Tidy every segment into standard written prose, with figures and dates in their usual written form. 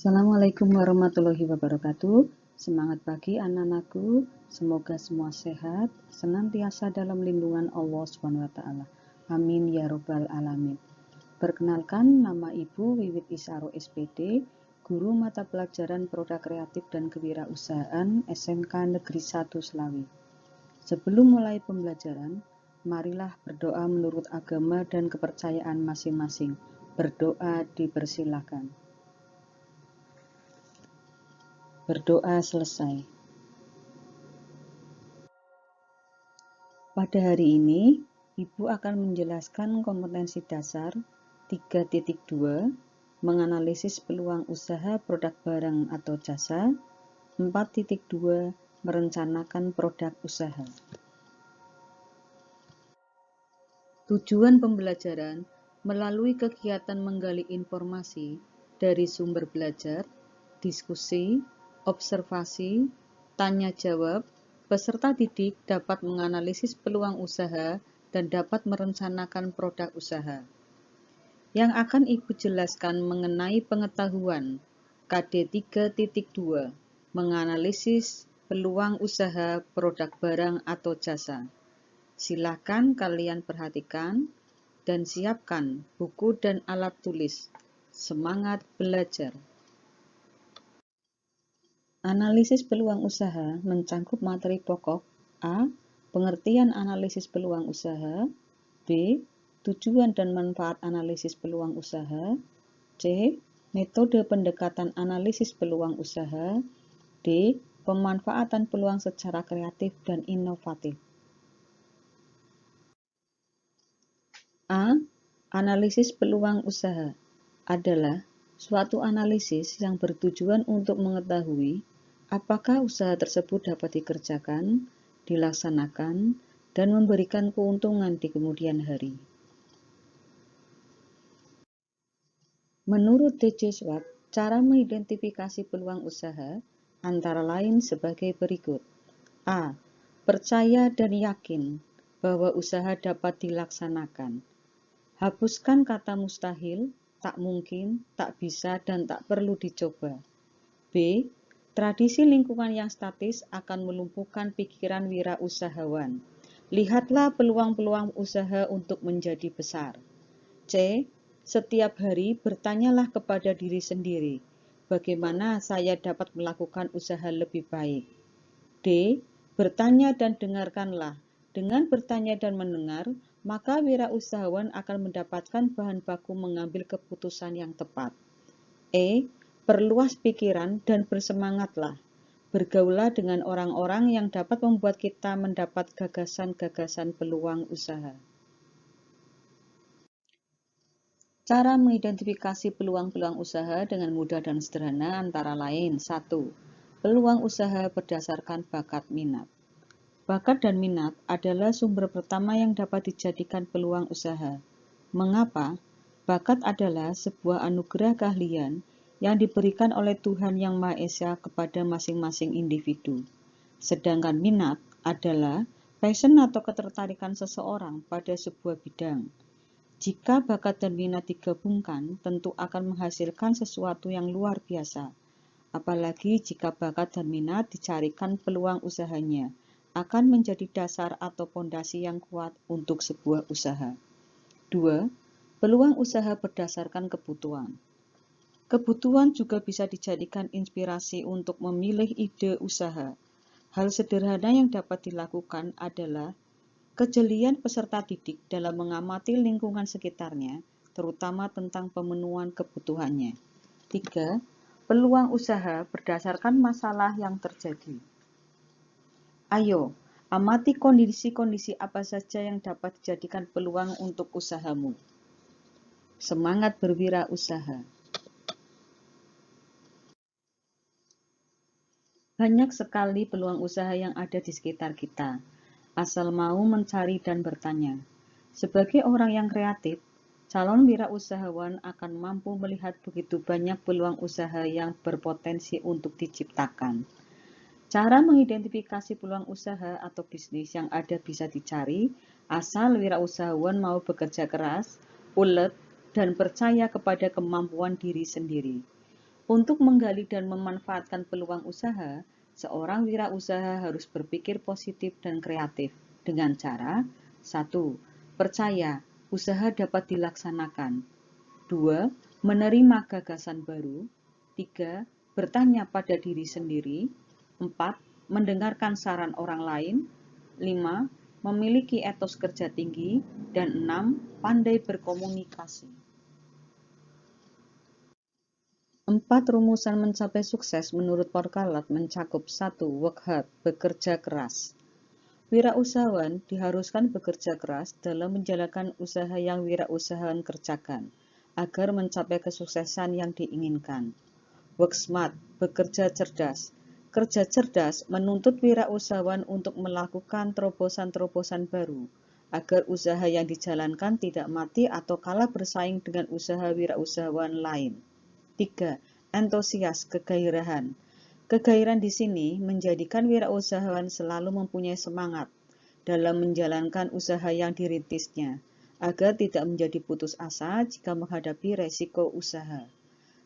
Assalamualaikum warahmatullahi wabarakatuh. Semangat pagi anak-anakku. Semoga semua sehat, senantiasa dalam lindungan Allah SWT. Amin ya robbal alamin. Perkenalkan, nama Ibu Wiwit Isaro SPD, Guru Mata Pelajaran Produk Kreatif dan Kewirausahaan SMK Negeri 1 Slawi. Sebelum mulai pembelajaran, marilah berdoa menurut agama dan kepercayaan masing-masing. Berdoa dipersilakan. Berdoa selesai. Pada hari ini, Ibu akan menjelaskan kompetensi dasar 3.2, menganalisis peluang usaha produk barang atau jasa, 4.2, merencanakan produk usaha. Tujuan pembelajaran melalui kegiatan menggali informasi dari sumber belajar, diskusi, observasi, tanya jawab, peserta didik dapat menganalisis peluang usaha dan dapat merencanakan produk usaha. Yang akan Ibu jelaskan mengenai pengetahuan KD 3.2, menganalisis peluang usaha produk barang atau jasa. Silakan kalian perhatikan dan siapkan buku dan alat tulis. Semangat belajar. Analisis peluang usaha mencangkup materi pokok A. Pengertian analisis peluang usaha, B. Tujuan dan manfaat analisis peluang usaha, C. Metode pendekatan analisis peluang usaha, D. Pemanfaatan peluang secara kreatif dan inovatif. A. Analisis peluang usaha adalah suatu analisis yang bertujuan untuk mengetahui apakah usaha tersebut dapat dikerjakan, dilaksanakan, dan memberikan keuntungan di kemudian hari. Menurut D.J. Schwartz, cara mengidentifikasi peluang usaha antara lain sebagai berikut. A. Percaya dan yakin bahwa usaha dapat dilaksanakan. Hapuskan kata mustahil, tak mungkin, tak bisa, dan tak perlu dicoba. B. Tradisi lingkungan yang statis akan melumpuhkan pikiran wirausahawan. Lihatlah peluang-peluang usaha untuk menjadi besar. C. Setiap hari bertanyalah kepada diri sendiri, bagaimana saya dapat melakukan usaha lebih baik. D. Bertanya dan dengarkanlah. Dengan bertanya dan mendengar, maka wirausahawan akan mendapatkan bahan baku mengambil keputusan yang tepat. E. Perluas pikiran dan bersemangatlah. Bergaullah dengan orang-orang yang dapat membuat kita mendapat gagasan-gagasan peluang usaha. Cara mengidentifikasi peluang-peluang usaha dengan mudah dan sederhana antara lain 1. Peluang usaha berdasarkan bakat minat. Bakat dan minat adalah sumber pertama yang dapat dijadikan peluang usaha. Mengapa? Bakat adalah sebuah anugerah keahlian yang diberikan oleh Tuhan Yang Maha Esa kepada masing-masing individu. Sedangkan minat adalah passion atau ketertarikan seseorang pada sebuah bidang. Jika bakat dan minat digabungkan, tentu akan menghasilkan sesuatu yang luar biasa. Apalagi jika bakat dan minat dicarikan peluang usahanya, akan menjadi dasar atau fondasi yang kuat untuk sebuah usaha. 2. Peluang usaha berdasarkan kebutuhan. Kebutuhan juga bisa dijadikan inspirasi untuk memilih ide usaha. Hal sederhana yang dapat dilakukan adalah kejelian peserta didik dalam mengamati lingkungan sekitarnya, terutama tentang pemenuhan kebutuhannya. 3. Peluang usaha berdasarkan masalah yang terjadi. Ayo, amati kondisi-kondisi apa saja yang dapat dijadikan peluang untuk usahamu. Semangat berwirausaha. Banyak sekali peluang usaha yang ada di sekitar kita, asal mau mencari dan bertanya. Sebagai orang yang kreatif, calon wirausahawan akan mampu melihat begitu banyak peluang usaha yang berpotensi untuk diciptakan. Cara mengidentifikasi peluang usaha atau bisnis yang ada bisa dicari, asal wirausahawan mau bekerja keras, ulet, dan percaya kepada kemampuan diri sendiri. Untuk menggali dan memanfaatkan peluang usaha, seorang wirausaha harus berpikir positif dan kreatif dengan cara 1. Percaya usaha dapat dilaksanakan. 2. Menerima gagasan baru. 3. Bertanya pada diri sendiri. 4. Mendengarkan saran orang lain. 5. Memiliki etos kerja tinggi. Dan 6. Pandai berkomunikasi. 4 rumusan mencapai sukses menurut Porkalat mencakup 1. Work hard, bekerja keras. Wirausahawan diharuskan bekerja keras dalam menjalankan usaha yang wirausahawan kerjakan, agar mencapai kesuksesan yang diinginkan. Work smart, bekerja cerdas. Kerja cerdas menuntut wirausahawan untuk melakukan terobosan-terobosan baru, agar usaha yang dijalankan tidak mati atau kalah bersaing dengan usaha wirausahawan lain. 3. Antusias, kegairahan. Kegairahan di sini menjadikan wirausahawan selalu mempunyai semangat dalam menjalankan usaha yang dirintisnya, agar tidak menjadi putus asa jika menghadapi resiko usaha.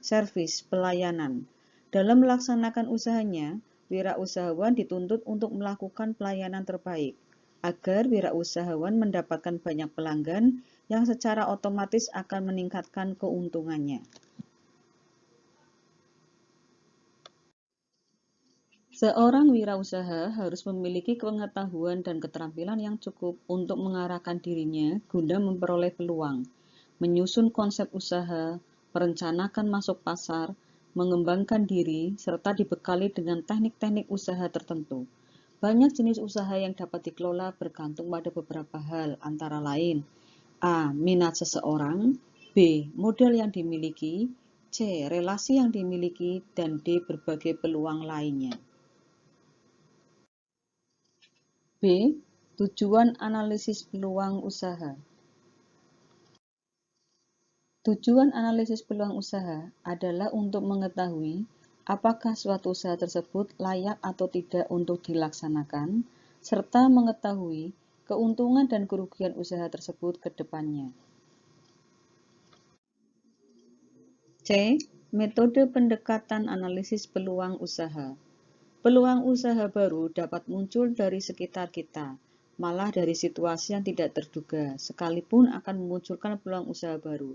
Servis, pelayanan. Dalam melaksanakan usahanya, wirausahawan dituntut untuk melakukan pelayanan terbaik, agar wirausahawan mendapatkan banyak pelanggan yang secara otomatis akan meningkatkan keuntungannya. Seorang wirausaha harus memiliki pengetahuan dan keterampilan yang cukup untuk mengarahkan dirinya guna memperoleh peluang, menyusun konsep usaha, merencanakan masuk pasar, mengembangkan diri, serta dibekali dengan teknik-teknik usaha tertentu. Banyak jenis usaha yang dapat dikelola bergantung pada beberapa hal, antara lain A. Minat seseorang, B. Modal yang dimiliki, C. Relasi yang dimiliki, dan D. Berbagai peluang lainnya. B. Tujuan analisis peluang usaha. Tujuan analisis peluang usaha adalah untuk mengetahui apakah suatu usaha tersebut layak atau tidak untuk dilaksanakan, serta mengetahui keuntungan dan kerugian usaha tersebut ke depannya. C. Metode pendekatan analisis peluang usaha. Peluang usaha baru dapat muncul dari sekitar kita, malah dari situasi yang tidak terduga, sekalipun akan memunculkan peluang usaha baru.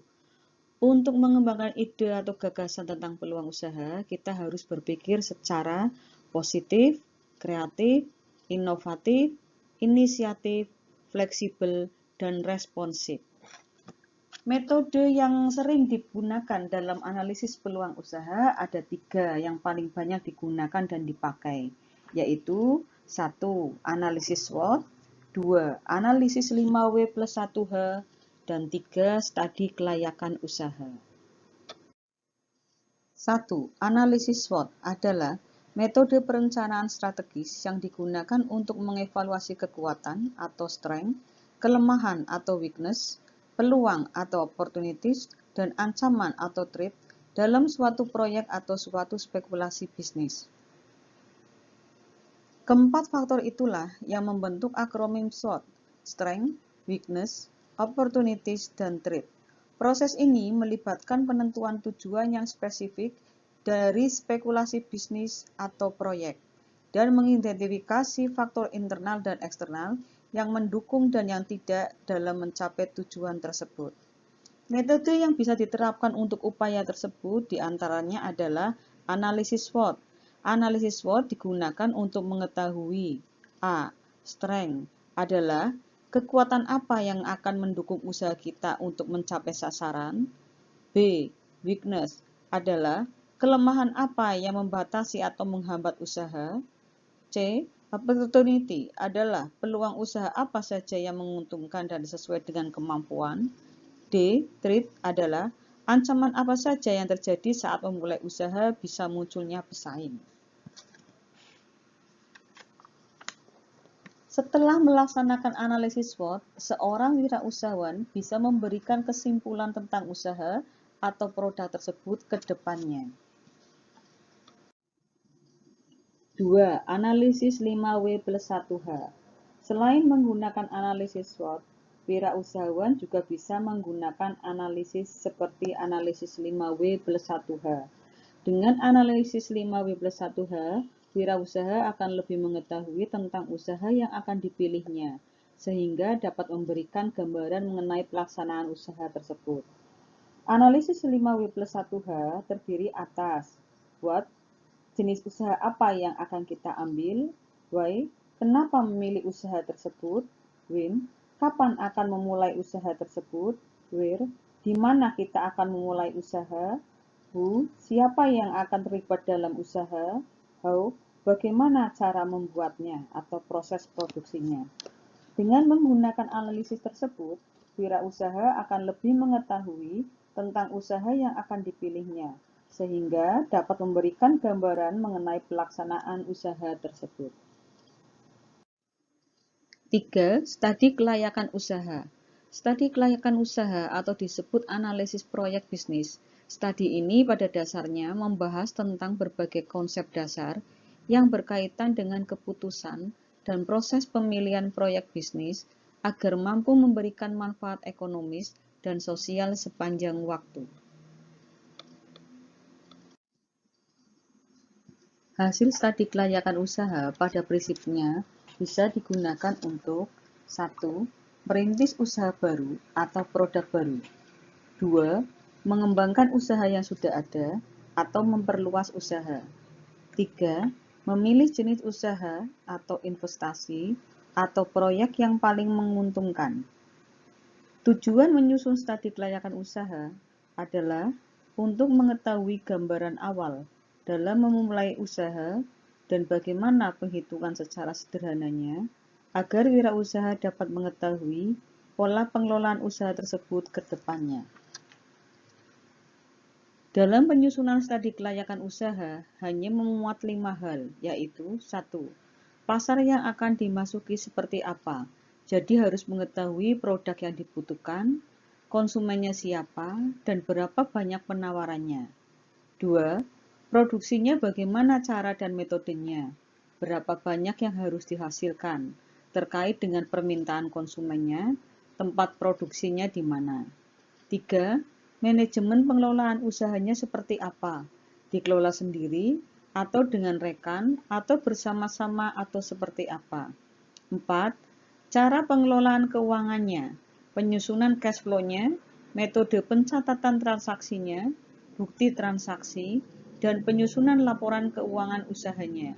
Untuk mengembangkan ide atau gagasan tentang peluang usaha, kita harus berpikir secara positif, kreatif, inovatif, inisiatif, fleksibel, dan responsif. Metode yang sering digunakan dalam analisis peluang usaha ada 3 yang paling banyak digunakan dan dipakai, yaitu 1. Analisis SWOT, 2. Analisis 5W+1H, dan 3. Studi kelayakan usaha. 1. Analisis SWOT adalah metode perencanaan strategis yang digunakan untuk mengevaluasi kekuatan atau strength, kelemahan atau weakness, peluang atau opportunities, dan ancaman atau threat dalam suatu proyek atau suatu spekulasi bisnis. Keempat faktor itulah yang membentuk akronim SWOT, strength, weakness, opportunities, dan threat. Proses ini melibatkan penentuan tujuan yang spesifik dari spekulasi bisnis atau proyek, dan mengidentifikasi faktor internal dan eksternal yang mendukung dan yang tidak dalam mencapai tujuan tersebut. Metode yang bisa diterapkan untuk upaya tersebut diantaranya adalah analisis SWOT. Analisis SWOT digunakan untuk mengetahui A. Strength adalah kekuatan apa yang akan mendukung usaha kita untuk mencapai sasaran. B. Weakness adalah kelemahan apa yang membatasi atau menghambat usaha. C. Opportunity adalah peluang usaha apa saja yang menguntungkan dan sesuai dengan kemampuan. D. Threat adalah ancaman apa saja yang terjadi saat memulai usaha bisa munculnya pesaing. Setelah melaksanakan analisis SWOT, seorang wirausahawan bisa memberikan kesimpulan tentang usaha atau produk tersebut ke depannya. 2. Analisis 5W+1H. Selain menggunakan analisis SWOT, wirausahawan juga bisa menggunakan analisis seperti analisis 5W+1H. Dengan analisis 5W+1H, wirausaha akan lebih mengetahui tentang usaha yang akan dipilihnya, sehingga dapat memberikan gambaran mengenai pelaksanaan usaha tersebut. Analisis 5W+1H terdiri atas what, jenis usaha apa yang akan kita ambil, why, kenapa memilih usaha tersebut, when, kapan akan memulai usaha tersebut, where, di mana kita akan memulai usaha, who, siapa yang akan terlibat dalam usaha, how, bagaimana cara membuatnya atau proses produksinya. Dengan menggunakan analisis tersebut, wirausaha akan lebih mengetahui tentang usaha yang akan dipilihnya, sehingga dapat memberikan gambaran mengenai pelaksanaan usaha tersebut. 3. Studi kelayakan usaha. Studi kelayakan usaha atau disebut analisis proyek bisnis. Studi ini pada dasarnya membahas tentang berbagai konsep dasar yang berkaitan dengan keputusan dan proses pemilihan proyek bisnis agar mampu memberikan manfaat ekonomis dan sosial sepanjang waktu. Hasil studi kelayakan usaha pada prinsipnya bisa digunakan untuk 1. Merintis usaha baru atau produk baru. 2. Mengembangkan usaha yang sudah ada atau memperluas usaha. 3. Memilih jenis usaha atau investasi atau proyek yang paling menguntungkan. Tujuan menyusun studi kelayakan usaha adalah untuk mengetahui gambaran awal dalam memulai usaha dan bagaimana penghitungan secara sederhananya agar wirausaha dapat mengetahui pola pengelolaan usaha tersebut ke depannya. Dalam penyusunan studi kelayakan usaha hanya memuat 5 hal, yaitu 1. Pasar yang akan dimasuki seperti apa, jadi harus mengetahui produk yang dibutuhkan, konsumennya siapa, dan berapa banyak penawarannya. 2. Produksinya bagaimana cara dan metodenya, berapa banyak yang harus dihasilkan, terkait dengan permintaan konsumennya, tempat produksinya di mana. 3. Manajemen pengelolaan usahanya seperti apa, dikelola sendiri, atau dengan rekan, atau bersama-sama, atau seperti apa. 4. Cara pengelolaan keuangannya, penyusunan cash flow-nya, metode pencatatan transaksinya, bukti transaksi, dan penyusunan laporan keuangan usahanya.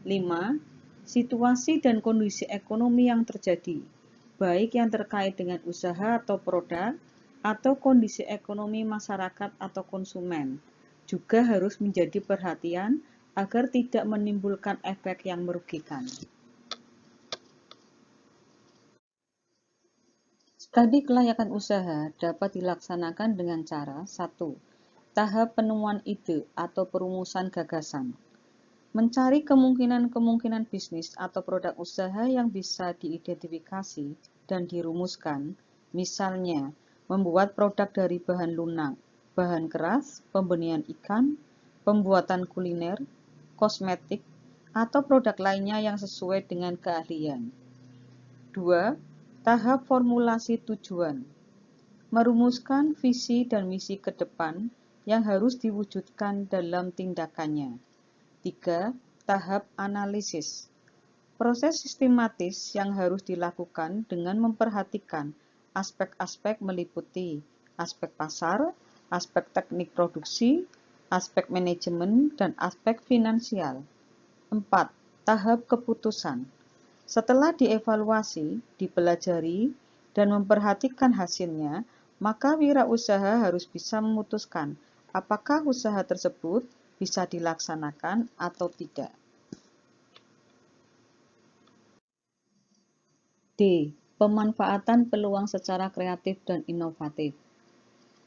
5. Situasi dan kondisi ekonomi yang terjadi, baik yang terkait dengan usaha atau produk, atau kondisi ekonomi masyarakat atau konsumen, juga harus menjadi perhatian agar tidak menimbulkan efek yang merugikan. Studi kelayakan usaha dapat dilaksanakan dengan cara 1. Tahap penemuan ide atau perumusan gagasan. Mencari kemungkinan-kemungkinan bisnis atau produk usaha yang bisa diidentifikasi dan dirumuskan, misalnya membuat produk dari bahan lunak, bahan keras, pembenihan ikan, pembuatan kuliner, kosmetik, atau produk lainnya yang sesuai dengan keahlian. 2. Tahap formulasi tujuan. Merumuskan visi dan misi ke depan yang harus diwujudkan dalam tindakannya. 3. Tahap analisis. Proses sistematis yang harus dilakukan dengan memperhatikan aspek-aspek meliputi aspek pasar, aspek teknik produksi, aspek manajemen, dan aspek finansial. 4. Tahap keputusan. Setelah dievaluasi, dipelajari, dan memperhatikan hasilnya, maka wirausaha harus bisa memutuskan apakah usaha tersebut bisa dilaksanakan atau tidak. D. Pemanfaatan peluang secara kreatif dan inovatif.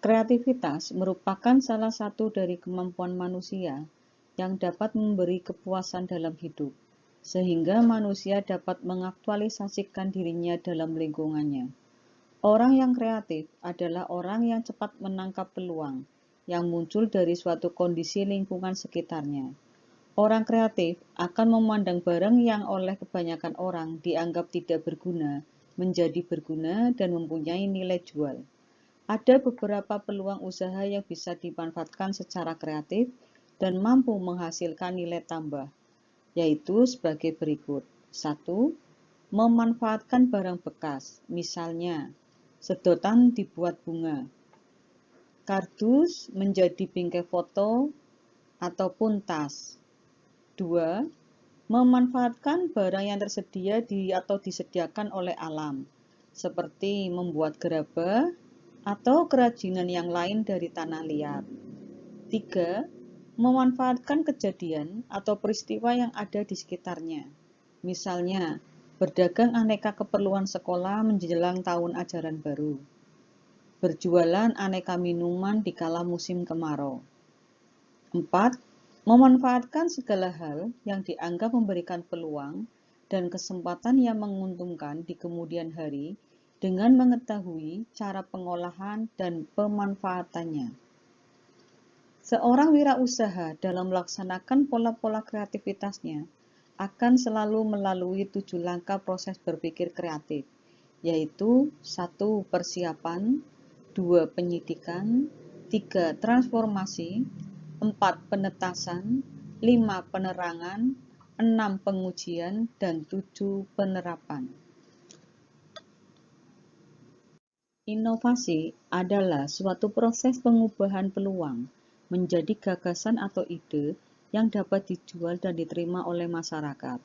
Kreativitas merupakan salah satu dari kemampuan manusia yang dapat memberi kepuasan dalam hidup, sehingga manusia dapat mengaktualisasikan dirinya dalam lingkungannya. Orang yang kreatif adalah orang yang cepat menangkap peluang yang muncul dari suatu kondisi lingkungan sekitarnya. Orang kreatif akan memandang barang yang oleh kebanyakan orang dianggap tidak berguna menjadi berguna dan mempunyai nilai jual. Ada beberapa peluang usaha yang bisa dimanfaatkan secara kreatif dan mampu menghasilkan nilai tambah, yaitu sebagai berikut. 1. Memanfaatkan barang bekas, misalnya sedotan dibuat bunga, kardus menjadi bingkai foto, ataupun tas. 2. Memanfaatkan barang yang tersedia atau disediakan oleh alam, seperti membuat gerabah atau kerajinan yang lain dari tanah liat. 3. Memanfaatkan kejadian atau peristiwa yang ada di sekitarnya. Misalnya, berdagang aneka keperluan sekolah menjelang tahun ajaran baru. Berjualan aneka minuman di kala musim kemarau. 4. Memanfaatkan segala hal yang dianggap memberikan peluang dan kesempatan yang menguntungkan di kemudian hari dengan mengetahui cara pengolahan dan pemanfaatannya. Seorang wirausaha dalam melaksanakan pola-pola kreativitasnya akan selalu melalui 7 langkah proses berpikir kreatif, yaitu 1. Persiapan, 2. Penyidikan, 3. Transformasi, 4. Penetasan, 5. Penerangan, 6. Pengujian, dan 7. Penerapan. Inovasi adalah suatu proses pengubahan peluang menjadi gagasan atau ide yang dapat dijual dan diterima oleh masyarakat.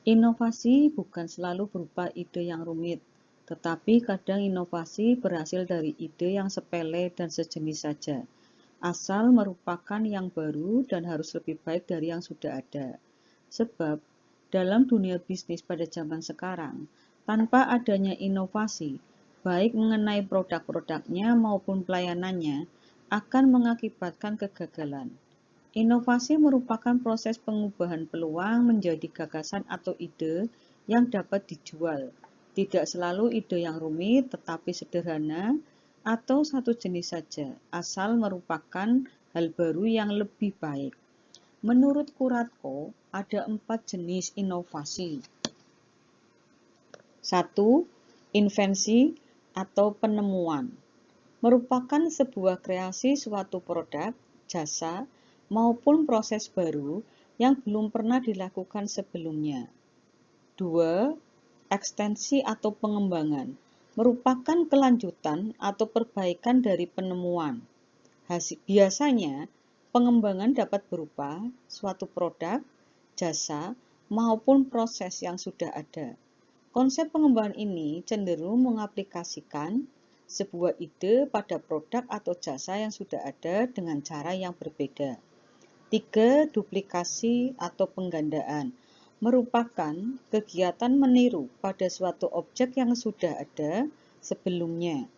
Inovasi bukan selalu berupa ide yang rumit, tetapi kadang inovasi berhasil dari ide yang sepele dan sejenis saja, asal merupakan yang baru dan harus lebih baik dari yang sudah ada. Sebab, dalam dunia bisnis pada zaman sekarang, tanpa adanya inovasi, baik mengenai produk-produknya maupun pelayanannya, akan mengakibatkan kegagalan. Inovasi merupakan proses pengubahan peluang menjadi gagasan atau ide yang dapat dijual. Tidak selalu ide yang rumit, tetapi sederhana atau satu jenis saja, asal merupakan hal baru yang lebih baik. Menurut Kuratko, ada 4 jenis inovasi. 1. Invensi atau penemuan. Merupakan sebuah kreasi suatu produk, jasa, maupun proses baru yang belum pernah dilakukan sebelumnya. 2. Ekstensi atau pengembangan. Merupakan kelanjutan atau perbaikan dari penemuan. Biasanya, pengembangan dapat berupa suatu produk, jasa, maupun proses yang sudah ada. Konsep pengembangan ini cenderung mengaplikasikan sebuah ide pada produk atau jasa yang sudah ada dengan cara yang berbeda. 3. Duplikasi atau penggandaan merupakan kegiatan meniru pada suatu objek yang sudah ada sebelumnya.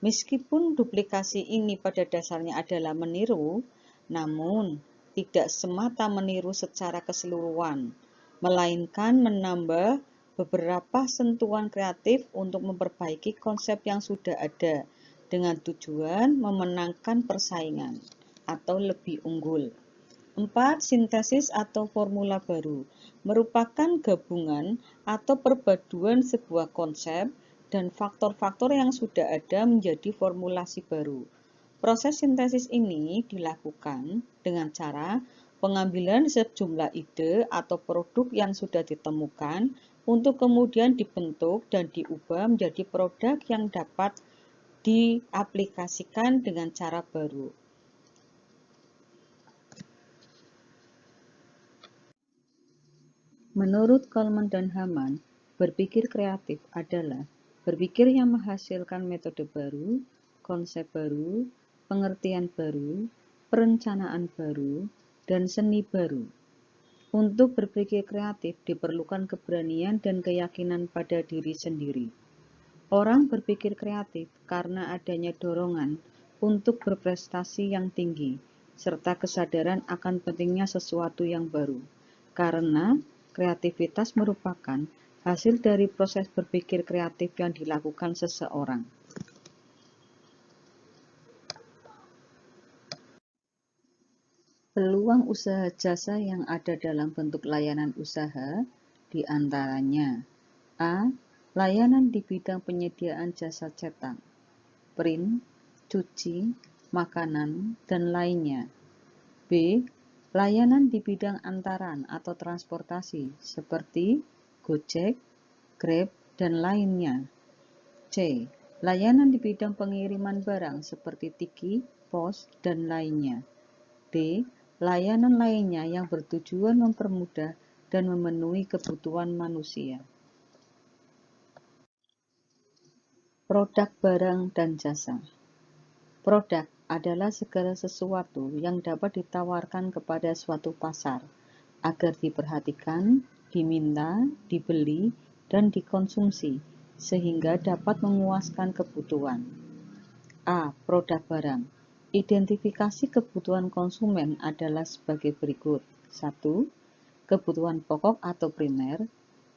Meskipun duplikasi ini pada dasarnya adalah meniru, namun tidak semata meniru secara keseluruhan, melainkan menambah beberapa sentuhan kreatif untuk memperbaiki konsep yang sudah ada dengan tujuan memenangkan persaingan atau lebih unggul. 4. Sintesis atau formula baru merupakan gabungan atau perpaduan sebuah konsep dan faktor-faktor yang sudah ada menjadi formulasi baru. Proses sintesis ini dilakukan dengan cara pengambilan sejumlah ide atau produk yang sudah ditemukan untuk kemudian dibentuk dan diubah menjadi produk yang dapat diaplikasikan dengan cara baru. Menurut Coleman dan Hamann, berpikir kreatif adalah berpikir yang menghasilkan metode baru, konsep baru, pengertian baru, perencanaan baru, dan seni baru. Untuk berpikir kreatif diperlukan keberanian dan keyakinan pada diri sendiri. Orang berpikir kreatif karena adanya dorongan untuk berprestasi yang tinggi, serta kesadaran akan pentingnya sesuatu yang baru. Karena kreativitas merupakan hasil dari proses berpikir kreatif yang dilakukan seseorang. Peluang usaha jasa yang ada dalam bentuk layanan usaha diantaranya: A. Layanan di bidang penyediaan jasa cetak, print, cuci, makanan, dan lainnya. B. Layanan di bidang antaran atau transportasi seperti Gojek, Grab, dan lainnya. C. Layanan di bidang pengiriman barang seperti Tiki, Pos, dan lainnya. D. Layanan lainnya yang bertujuan mempermudah dan memenuhi kebutuhan manusia. Produk barang dan jasa. Produk adalah segala sesuatu yang dapat ditawarkan kepada suatu pasar agar diperhatikan, diminta, dibeli, dan dikonsumsi sehingga dapat memuaskan kebutuhan. A. Produk barang. Identifikasi kebutuhan konsumen adalah sebagai berikut. 1. Kebutuhan pokok atau primer,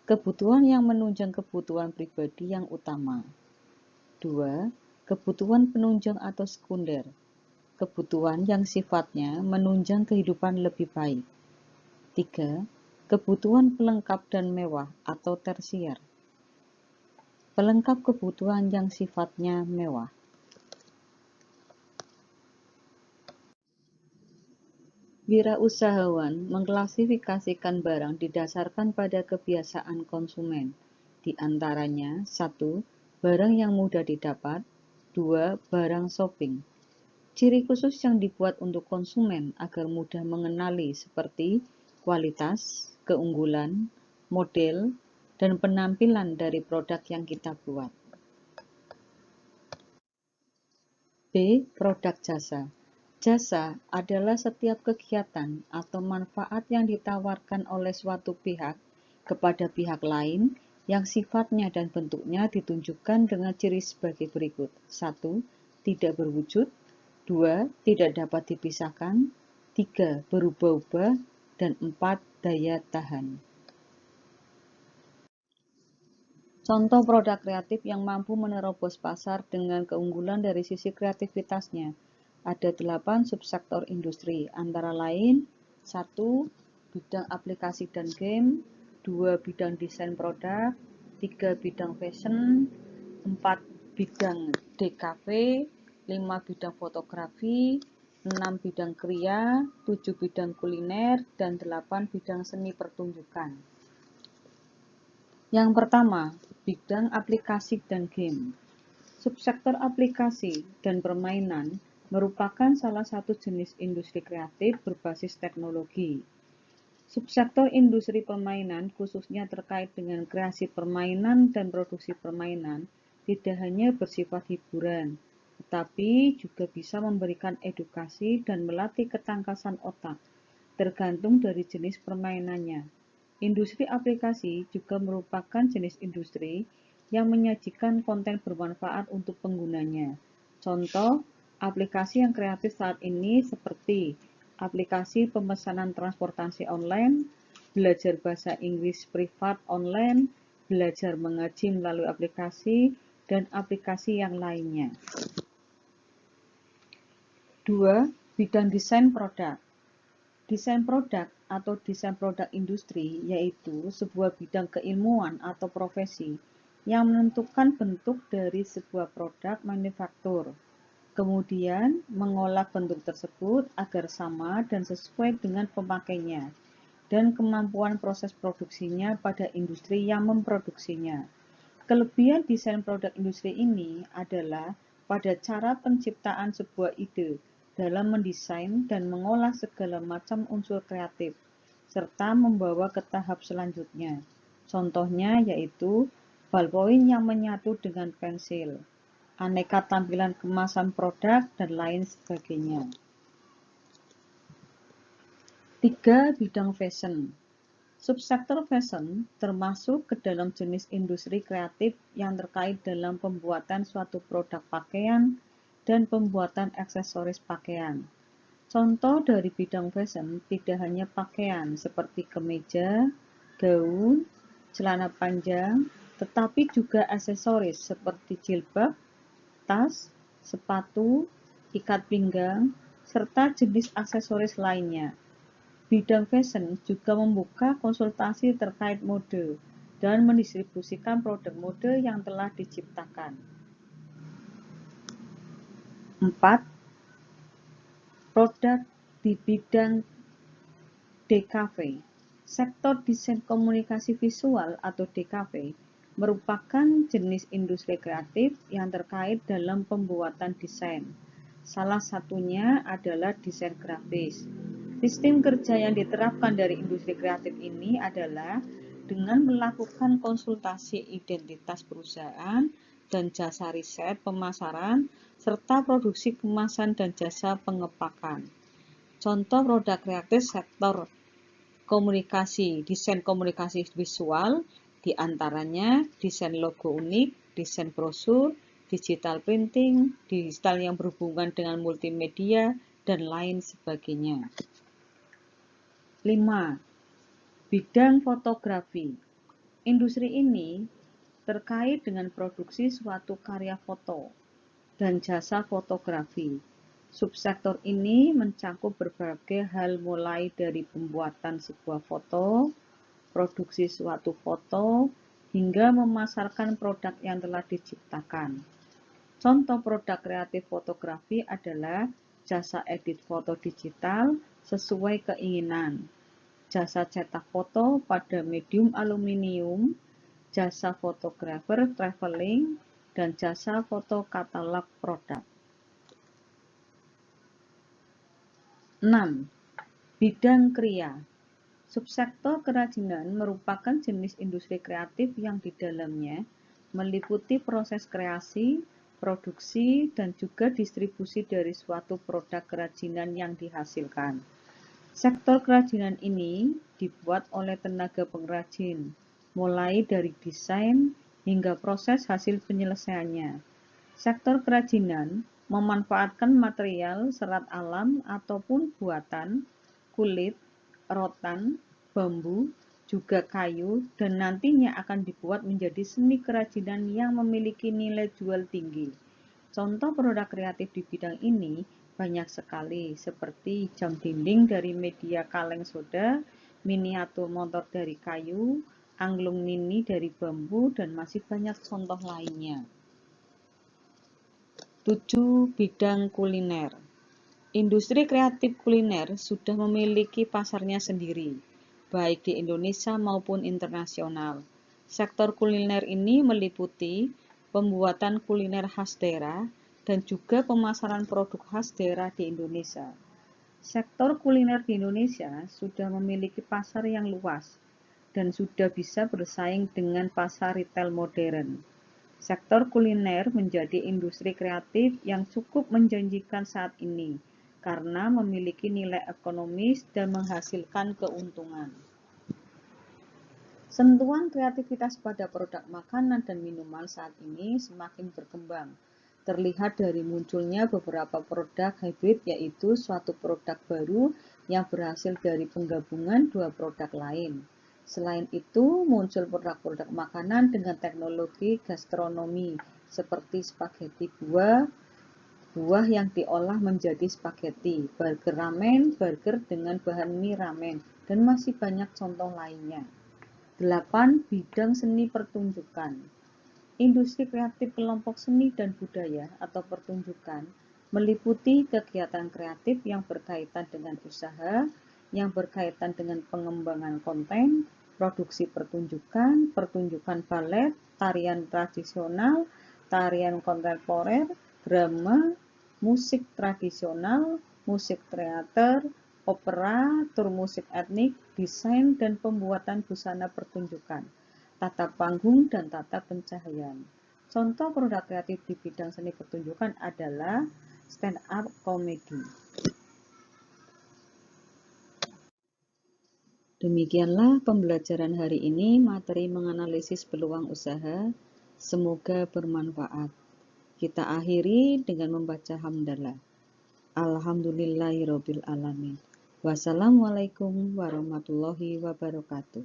kebutuhan yang menunjang kebutuhan pribadi yang utama. 2. Kebutuhan penunjang atau sekunder, kebutuhan yang sifatnya menunjang kehidupan lebih baik. 3. Kebutuhan pelengkap dan mewah atau tersier, pelengkap kebutuhan yang sifatnya mewah. Wirausahawan mengklasifikasikan barang didasarkan pada kebiasaan konsumen, di antaranya 1. Barang yang mudah didapat, 2. Barang shopping. Ciri khusus yang dibuat untuk konsumen agar mudah mengenali seperti kualitas, keunggulan, model, dan penampilan dari produk yang kita buat. B. Produk jasa. Jasa adalah setiap kegiatan atau manfaat yang ditawarkan oleh suatu pihak kepada pihak lain yang sifatnya dan bentuknya ditunjukkan dengan ciri sebagai berikut. 1. Tidak berwujud. 2. Tidak dapat dipisahkan. 3. Berubah-ubah. Dan 4. Daya tahan. Contoh produk kreatif yang mampu menerobos pasar dengan keunggulan dari sisi kreativitasnya. Ada 8 subsektor industri, antara lain 1. Bidang aplikasi dan game, 2. Bidang desain produk, 3. Bidang fashion, 4. Bidang DKV, 5. Bidang fotografi, 6. Bidang kriya, 7. Bidang kuliner, dan 8. Bidang seni pertunjukan. Yang pertama, bidang aplikasi dan game. Subsektor aplikasi dan permainan merupakan salah satu jenis industri kreatif berbasis teknologi. Subsektor industri permainan khususnya terkait dengan kreasi permainan dan produksi permainan tidak hanya bersifat hiburan, tetapi juga bisa memberikan edukasi dan melatih ketangkasan otak, tergantung dari jenis permainannya. Industri aplikasi juga merupakan jenis industri yang menyajikan konten bermanfaat untuk penggunanya. Contoh, aplikasi yang kreatif saat ini seperti aplikasi pemesanan transportasi online, belajar bahasa Inggris privat online, belajar mengaji melalui aplikasi, dan aplikasi yang lainnya. 2. Bidang desain produk. Desain produk atau desain produk industri yaitu sebuah bidang keilmuan atau profesi yang menentukan bentuk dari sebuah produk manufaktur, kemudian mengolah bentuk tersebut agar sama dan sesuai dengan pemakainya, dan kemampuan proses produksinya pada industri yang memproduksinya. Kelebihan desain produk industri ini adalah pada cara penciptaan sebuah ide dalam mendesain dan mengolah segala macam unsur kreatif, serta membawa ke tahap selanjutnya. Contohnya yaitu ballpoint yang menyatu dengan pensil, aneka tampilan kemasan produk, dan lain sebagainya. 3. Bidang fashion. Subsektor fashion termasuk ke dalam jenis industri kreatif yang terkait dalam pembuatan suatu produk pakaian dan pembuatan aksesoris pakaian. Contoh dari bidang fashion tidak hanya pakaian seperti kemeja, gaun, celana panjang, tetapi juga aksesoris seperti jilbab, tas, sepatu, ikat pinggang, serta jenis aksesoris lainnya. Bidang fashion juga membuka konsultasi terkait mode dan mendistribusikan produk mode yang telah diciptakan. 4. Produk di bidang DKV. Sektor desain komunikasi visual atau DKV merupakan jenis industri kreatif yang terkait dalam pembuatan desain. Salah satunya adalah desain grafis. Sistem kerja yang diterapkan dari industri kreatif ini adalah dengan melakukan konsultasi identitas perusahaan dan jasa riset pemasaran, serta produksi kemasan dan jasa pengepakan. Contoh produk kreatif sektor komunikasi, desain komunikasi visual, diantaranya desain logo unik, desain brosur, digital printing, digital yang berhubungan dengan multimedia, dan lain sebagainya. 5. Bidang fotografi. Industri ini terkait dengan produksi suatu karya foto dan jasa fotografi. Subsektor ini mencakup berbagai hal mulai dari pembuatan sebuah foto, produksi suatu foto, hingga memasarkan produk yang telah diciptakan. Contoh produk kreatif fotografi adalah jasa edit foto digital sesuai keinginan, jasa cetak foto pada medium aluminium, jasa fotografer traveling, dan jasa foto katalog produk. 6. Bidang kriya. Subsektor kerajinan merupakan jenis industri kreatif yang di dalamnya meliputi proses kreasi, produksi, dan juga distribusi dari suatu produk kerajinan yang dihasilkan. Sektor kerajinan ini dibuat oleh tenaga pengrajin, mulai dari desain hingga proses hasil penyelesaiannya. Sektor kerajinan memanfaatkan material serat alam ataupun buatan, kulit, rotan, bambu, juga kayu, dan nantinya akan dibuat menjadi seni kerajinan yang memiliki nilai jual tinggi. Contoh produk kreatif di bidang ini banyak sekali, seperti jam dinding dari media kaleng soda, miniatur motor dari kayu, angklung mini dari bambu, dan masih banyak contoh lainnya. 7. Bidang kuliner. Industri kreatif kuliner sudah memiliki pasarnya sendiri, baik di Indonesia maupun internasional. Sektor kuliner ini meliputi pembuatan kuliner khas daerah dan juga pemasaran produk khas daerah di Indonesia. Sektor kuliner di Indonesia sudah memiliki pasar yang luas dan sudah bisa bersaing dengan pasar retail modern. Sektor kuliner menjadi industri kreatif yang cukup menjanjikan saat ini karena memiliki nilai ekonomis dan menghasilkan keuntungan. Sentuhan kreativitas pada produk makanan dan minuman saat ini semakin berkembang. Terlihat dari munculnya beberapa produk hybrid, yaitu suatu produk baru yang berhasil dari penggabungan dua produk lain. Selain itu, muncul produk-produk makanan dengan teknologi gastronomi seperti spaghetti buah yang diolah menjadi spaghetti, burger ramen, burger dengan bahan mie ramen, dan masih banyak contoh lainnya. 8. Bidang seni pertunjukan. Industri kreatif kelompok seni dan budaya atau pertunjukan meliputi kegiatan kreatif yang berkaitan dengan usaha, yang berkaitan dengan pengembangan konten, produksi pertunjukan, pertunjukan balet, tarian tradisional, tarian kontemporer, drama, musik tradisional, musik teater, opera, tur musik etnik, desain dan pembuatan busana pertunjukan, tata panggung dan tata pencahayaan. Contoh produk kreatif di bidang seni pertunjukan adalah stand up comedy. Demikianlah pembelajaran hari ini, materi menganalisis peluang usaha. Semoga bermanfaat. Kita akhiri dengan membaca hamdalah. Alhamdulillahirabbil alamin. Wassalamualaikum warahmatullahi wabarakatuh.